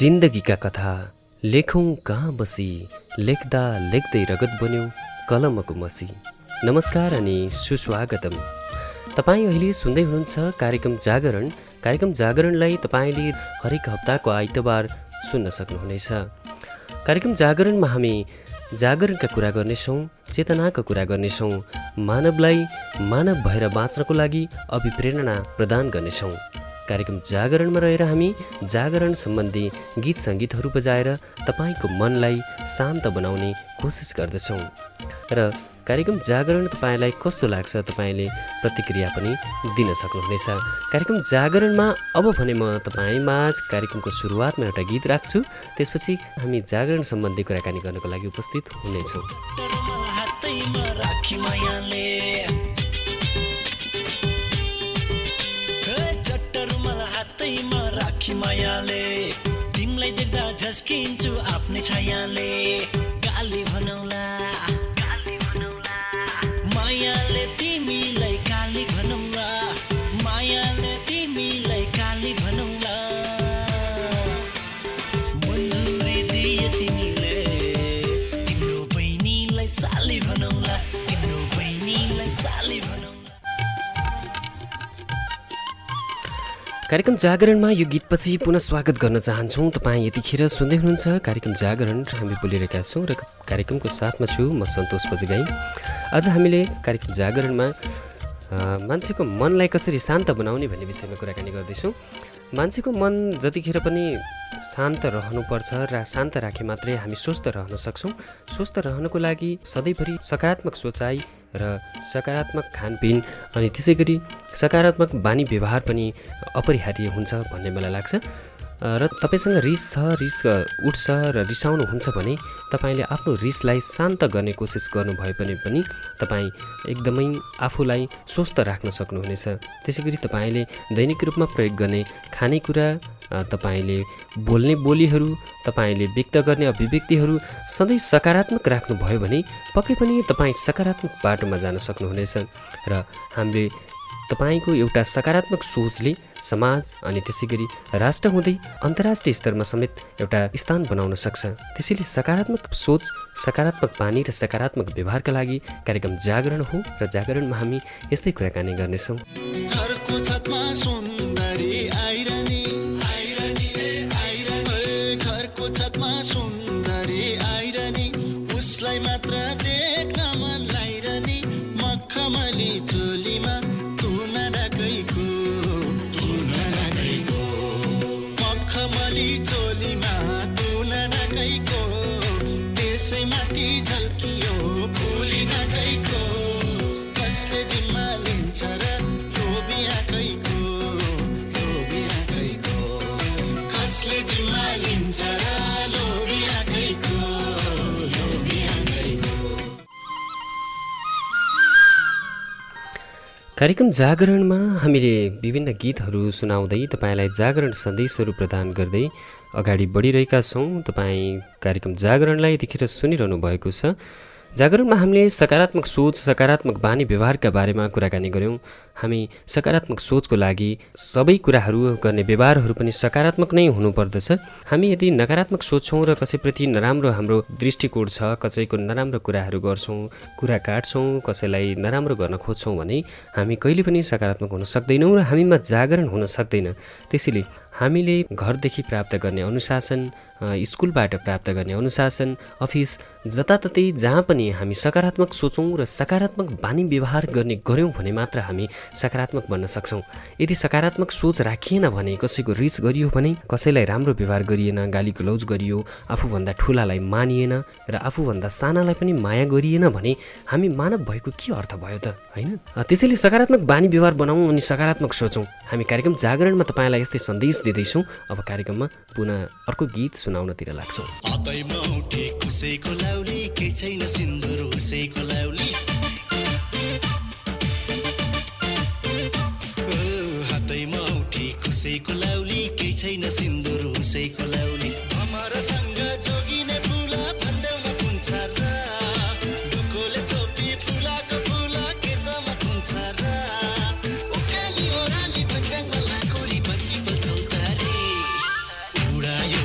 जिन्दगीका कथा लेखौँ कहाँ बसी, लेख्दा लेख्दै रगत बन्यो कलमको मसी। नमस्कार अनि सुस्वागतम। तपाईँ अहिले सुन्दै हुनुहुन्छ कार्यक्रम जागरणलाई तपाईँले हरेक हप्ताको आइतबार सुन्न सक्नुहुनेछ। कार्यक्रम जागरणमा हामी जागरणका कुरा गर्नेछौँ, चेतनाका कुरा गर्नेछौँ, मानवलाई मानव भएर बाँच्नको लागि अभिप्रेरणा प्रदान गर्नेछौँ। कार्यक्रम जागरणमा रहेर हामी जागरण सम्बन्धी गीत सङ्गीतहरू बजाएर तपाईँको मनलाई शान्त बनाउने कोसिस गर्दछौँ। र कार्यक्रम जागरण तपाईँलाई कस्तो लाग्छ, तपाईँले प्रतिक्रिया पनि दिन सक्नुहुनेछ। कार्यक्रम जागरणमा अब भने म तपाईँमाझ कार्यक्रमको सुरुवातमा एउटा गीत राख्छु, त्यसपछि हामी जागरण सम्बन्धी कुराकानी गर्नको लागि उपस्थित हुनेछौँ। मायाले तिमीलाई देख्दा झस्किन्छु आफ्नै छायाले, गाली भनौला मायाले तिमीलाई काली भनौला, मायाले तिमीलाई काली भनौला, मन्जुरी दिए तिमीले तिम्रो बहिनीलाई साली भनौला, तिम्रो बहिनीलाई साली भनौला। कार्यक्रम जागरणमा यो गीतपछि पुनः स्वागत गर्न चाहन्छौँ। तपाईँ यतिखेर सुन्दै हुनुहुन्छ कार्यक्रम जागरण। हामी बोलिरहेका छौँ र कार्यक्रमको साथमा छु म सन्तोष बजगाई। आज हामीले कार्यक्रम जागरणमा मान्छेको मनलाई कसरी शान्त बनाउने भन्ने विषयमा कुराकानी गर्दैछौँ। मान्छेको मन जतिखेर पनि शान्त रहनुपर्छ र शान्त राखे मात्रै हामी स्वस्थ रहन सक्छौँ। स्वस्थ रहनको लागि सधैँभरि सकारात्मक सोचाइ र सकारात्मक खानपिन अनि त्यसै गरी सकारात्मक बानी व्यवहार पनि अपरिहार्य हुन्छ भन्ने मलाई लाग्छ। र तपाईँसँग रिस उठ्छ र रिसाउनु हुन्छ भने तपाईँले आफ्नो रिसलाई शान्त गर्ने कोसिस गर्नुभयो भने पनि तपाईँ एकदमै आफूलाई स्वस्थ राख्न सक्नुहुनेछ। त्यसै गरी तपाईँले दैनिक रूपमा प्रयोग गर्ने खानेकुरा, तपाईँले बोल्ने बोलीहरू, तपाईँले व्यक्त गर्ने अभिव्यक्तिहरू सधैँ सकारात्मक राख्नुभयो भने पक्कै पनि तपाईँ सकारात्मक बाटोमा जान सक्नुहुनेछ। र हामीले तपाईँको एउटा सकारात्मक सोचले समाज अनि त्यसै गरी राष्ट्र हुँदै अन्तर्राष्ट्रिय स्तरमा समेत एउटा स्थान बनाउन सक्छ। त्यसैले सकारात्मक सोच, सकारात्मक बानी र सकारात्मक व्यवहारका लागि कार्यक्रम जागरण हो र जागरणमा हामी यस्तै कुराकानी गर्नेछौँ। घरको छतमा सुन्दरी आइरानी, घरको छतमा सुन्दरी आइरानी, उसलाई मात्र देख्न मन लाइरानी, मखमली चोलीमा मखमली चोलीमा तुना नगएको, त्यसैमाथि झल्कियो फुली नगएको, कसले जिम्मा लिन्छ र लोभी आँखैको, कसले जिम्मा लिन्छ र लोभी आँखैको। कार्यक्रम जागरणमा हामीले विभिन्न गीतहरू सुनाउँदै तपाईँलाई जागरण सन्देशहरू प्रदान गर्दै अगाडि बढिरहेका छौँ। तपाईँ कार्यक्रम जागरणलाई यतिखेर सुनिरहनु भएको छ। जागरणमा हामीले सकारात्मक सोच, सकारात्मक बानी व्यवहारका बारेमा कुराकानी गऱ्यौँ। हामी सकारात्मक सोचको लागि सबै कुराहरू गर्ने व्यवहारहरू पनि सकारात्मक नै हुनुपर्दछ। हामी यदि नकारात्मक सोच्छौँ र कसैप्रति नराम्रो हाम्रो दृष्टिकोण छ, कसैको नराम्रो कुराहरू गर्छौँ, कुरा काट्छौँ, कसैलाई नराम्रो गर्न खोज्छौँ भने हामी कहिले पनि सकारात्मक हुन सक्दैनौँ र हामीमा जागरण हुन सक्दैन। त्यसैले हामीले घरदेखि प्राप्त गर्ने अनुशासन, स्कुलबाट प्राप्त गर्ने अनुशासन, अफिस, जताततै जहाँ पनि हामी सकारात्मक सोचौँ र सकारात्मक बानी व्यवहार गऱ्यौँ भने मात्र हामी सकारात्मक बन्न सक्छौँ। यदि सकारात्मक सोच राखिएन भने, कसैको रिस गरियो भने, कसैलाई राम्रो व्यवहार गरिएन, गाली गलौज गरियो, आफूभन्दा ठुलालाई मानिएन र आफूभन्दा सानालाई पनि माया गरिएन भने हामी मानव भएको के अर्थ भयो त, होइन? त्यसैले सकारात्मक बानी व्यवहार बनाऊँ अनि सकारात्मक सोचौँ। हामी कार्यक्रम जागरणमा तपाईँलाई यस्तै सन्देश दिँदैछौँ। अब कार्यक्रममा पुनः अर्को गीत सुनाउनतिर लाग्छौँ। हातैमा उठे कुसैको लाउली, के छैन सिन्दुर उसैको लाउली, हातैमा उठे कुसैको लाउली, के छैन सिन्दुर उसैको लाउली, अमरसँग जोगिने फुला भन्देउन कुन्छ र, ढुकोले छोपी फुलाको फुला के चमक हुन्छ र, उकाली ओराली भन्ज्याङमा लाखोरी बत्ती बल्छौ तारे, उडायो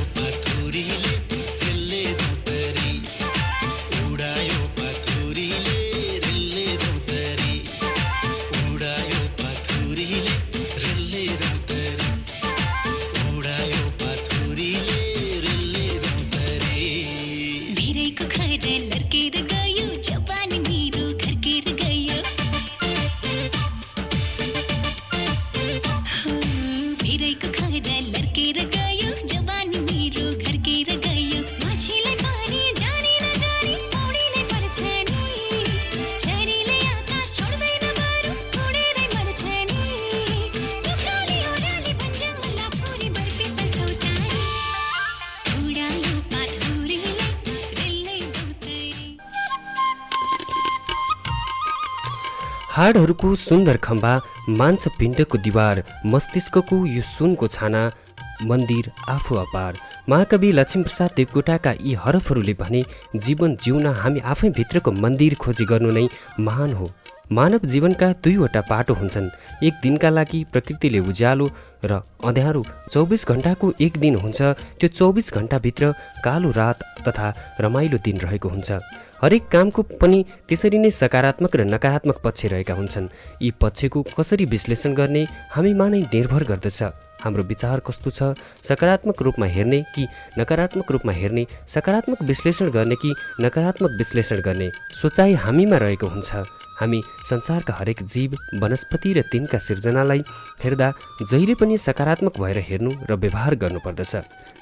हाडहरूको सुन्दर खम्बा, मांसपिण्डको दिवार, मस्तिष्कको यो सुनको छाना, मन्दिर आफू अपार। महाकवि लक्ष्मीप्रसाद देवकोटाका यी हरफहरूले भने जीवन जिउन हामी आफै भित्रको मन्दिर खोजी गर्नु नै महान हो। मानव जीवनका दुईवटा पाटो हुन्छन्। एक दिनका लागि प्रकृतिले उज्यालो र अँध्यारो 24 घण्टाको एक दिन हुन्छ। त्यो 24 घण्टाभित्र कालो रात तथा रमाइलो दिन रहेको हुन्छ। हरेक कामको पनि त्यसरी नै सकारात्मक र नकारात्मक पक्ष रहेका हुन्छन्। यी पक्षको कसरी विश्लेषण गर्ने हामीमा नै निर्भर गर्दछ। हाम्रो विचार कस्तो छ, सकारात्मक रूपमा हेर्ने कि नकारात्मक रूपमा हेर्ने, सकारात्मक विश्लेषण गर्ने कि नकारात्मक विश्लेषण गर्ने सोचाइ हामीमा रहेको हुन्छ। हामी संसारका हरेक जीव, वनस्पति र तिनका सिर्जनालाई हेर्दा जहिले पनि सकारात्मक भएर हेर्नु र व्यवहार गर्नुपर्दछ,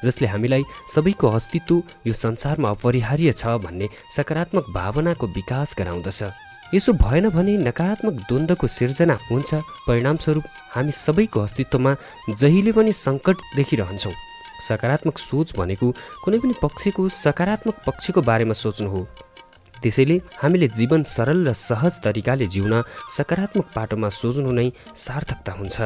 जसले हामीलाई सबैको अस्तित्व यो संसारमा अपरिहार्य छ भन्ने सकारात्मक भावनाको विकास गराउँदछ। यसो भएन भने नकारात्मक द्वन्द्वको सिर्जना हुन्छ। परिणामस्वरूप हामी सबैको अस्तित्वमा जहिले पनि सङ्कट देखिरहन्छौँ। सकारात्मक सोच भनेको कुनै पनि पक्षको सकारात्मक पक्षको बारेमा सोच्नु हो। त्यसैले हामीले जीवन सरल र सहज तरिकाले जिउन सकारात्मक पाटोमा सोच्नु नै सार्थकता हुन्छ।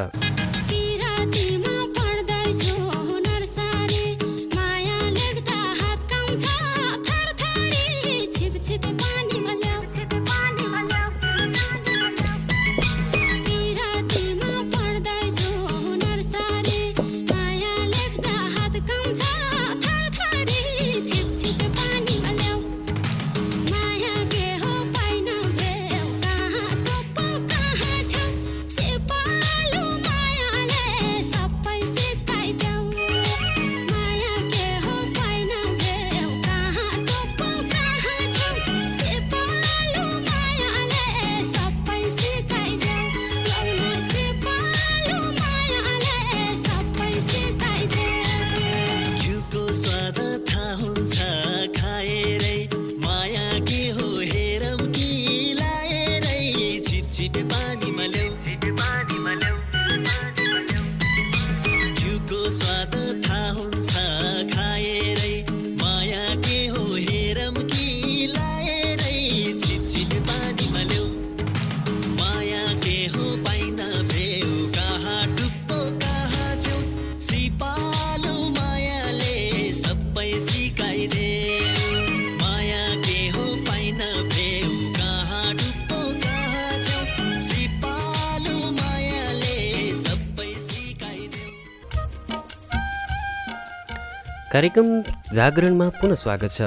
कार्यक्रम जागरणमा पुनः स्वागत छ।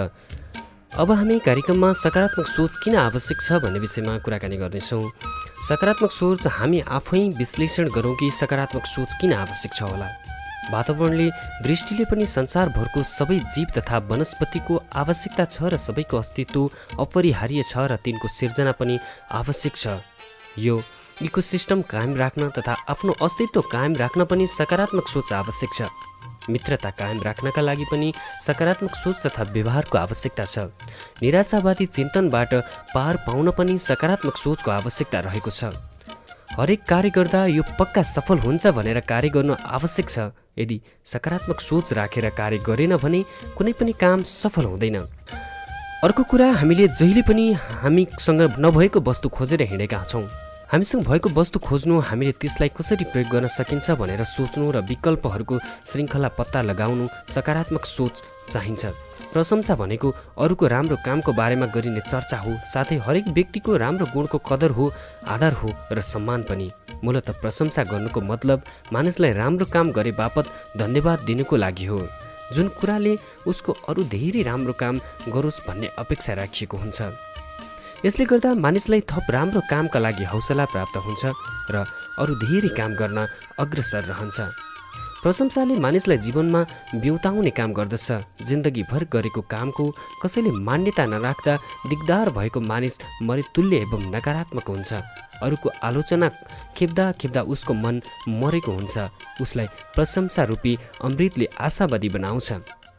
अब हामी कार्यक्रममा सकारात्मक सोच किन आवश्यक छ भन्ने विषयमा कुराकानी गर्नेछौँ। सकारात्मक सोच हामी आफै विश्लेषण गरौँ कि सकारात्मक सोच किन आवश्यक छ होला। वातावरणले दृष्टिले पनि संसारभरको सबै जीव तथा वनस्पतिको आवश्यकता छ र सबैको अस्तित्व अपरिहार्य छ र तिनको सिर्जना पनि आवश्यक छ। यो इकोसिस्टम कायम राख्न तथा आफ्नो अस्तित्व कायम राख्न पनि सकारात्मक सोच आवश्यक छ। मित्रता कायम राख्नका लागि पनि सकारात्मक सोच तथा व्यवहारको आवश्यकता छ। निराशावादी चिन्तनबाट पार पाउन पनि सकारात्मक सोचको आवश्यकता रहेको छ। हरेक कार्य गर्दा यो पक्का सफल हुन्छ भनेर कार्य गर्नु आवश्यक छ। यदि सकारात्मक सोच राखेर कार्य गरेन भने कुनै पनि काम सफल हुँदैन। अर्को कुरा, हामीले जहिले पनि हामीसँग नभएको वस्तु खोजेर हिँडेका छौँ। हामीसँग भएको वस्तु खोज्नु, हामीले त्यसलाई कसरी प्रयोग गर्न सकिन्छ भनेर सोच्नु र विकल्पहरूको श्रृङ्खला पत्ता लगाउनु सकारात्मक सोच चाहिन्छ। प्रशंसा भनेको अरूको राम्रो कामको बारेमा गरिने चर्चा हो, साथै हरेक व्यक्तिको राम्रो गुणको कदर हो, आदर हो र सम्मान पनि। मूलत प्रशंसा गर्नुको मतलब मानिसलाई राम्रो काम गरे बापत धन्यवाद दिनुको लागि हो, जुन कुराले उसको अरू धेरै राम्रो काम गरोस् भन्ने अपेक्षा राखिएको हुन्छ। यसले गर्दा मानिसलाई थप राम्रो कामका लागि हौसला प्राप्त हुन्छ र अरू धेरै काम गर्न अग्रसर रहन्छ। प्रशंसाले मानिसलाई जीवनमा बिउताउने काम गर्दछ। जिन्दगीभर गरेको कामको कसैले मान्यता नराख्दा दिगदार भएको मानिस मरेतुल्य एवं नकारात्मक हुन्छ। अरूको आलोचना खेप्दा खेप्दा उसको मन मरेको हुन्छ। उसलाई प्रशंसा रूपी अमृतले आशावादी बनाउँछ,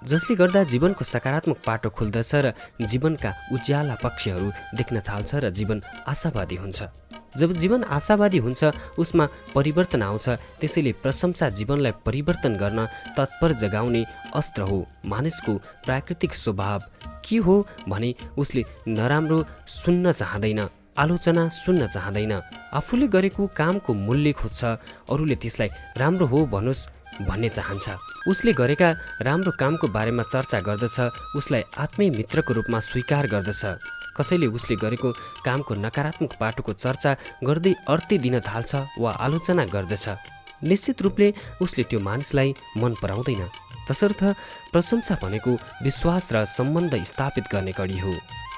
जसले गर्दा जीवनको सकारात्मक पाटो खुल्दछ र जीवनका उज्याला पक्षहरू देख्न थाल्छ र जीवन आशावादी हुन्छ। जब जीवन आशावादी हुन्छ उसमा परिवर्तन आउँछ। त्यसैले प्रशंसा जीवनलाई परिवर्तन गर्न तत्पर जगाउने अस्त्र हो। मानिसको प्राकृतिक स्वभाव के हो भने उसले नराम्रो सुन्न चाहँदैन, आलोचना सुन्न चाहँदैन। आफूले गरेको कामको मूल्य खोज्छ, अरूले त्यसलाई राम्रो हो भनोस् भन्ने चाहन्छ। उसले गरेका राम्रो कामको बारेमा चर्चा गर्दछ, उसलाई आत्मीय मित्रको रूपमा स्वीकार गर्दछ। कसैले उसले गरेको कामको नकारात्मक पाटोको चर्चा गर्दै अर्थी दिन थाल्छ वा आलोचना गर्दछ, निश्चित रूपले उसले त्यो मानिसलाई मन पराउँदैन। तसर्थ प्रशंसा भनेको विश्वास र सम्बन्ध स्थापित गर्ने कडी हो।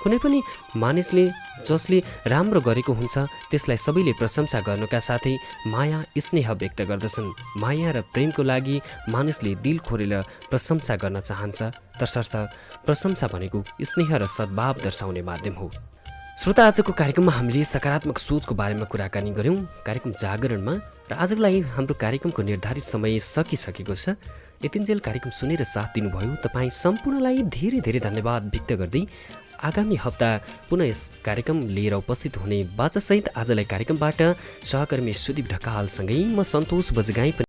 कुनै पनि मानिसले जसले राम्रो गरेको हुन्छ त्यसलाई सबैले प्रशंसा गर्नुका साथै माया स्नेह व्यक्त गर्दछन्। माया र प्रेमको लागि मानिसले दिल खोलेर प्रशंसा गर्न चाहन्छ। तसर्थ प्रशंसा भनेको स्नेह र सद्भाव दर्शाउने माध्यम हो। श्रोता, आजको कार्यक्रममा हामीले सकारात्मक सोचको बारेमा कुराकानी गऱ्यौँ कार्यक्रम जागरणमा, र आजको लागि हाम्रो कार्यक्रमको निर्धारित समय सकिसकेको छ। यतिन्जेल कार्यक्रम सुनेर साथ दिनुभयो तपाईँ सम्पूर्णलाई धेरै धेरै धन्यवाद व्यक्त गर्दै आगामी हप्ता पुनः यस कार्यक्रम लिएर उपस्थित हुने बाचासहित आजलाई कार्यक्रमबाट सहकर्मी सुदीप ढकालसँगै म सन्तोष बजगाई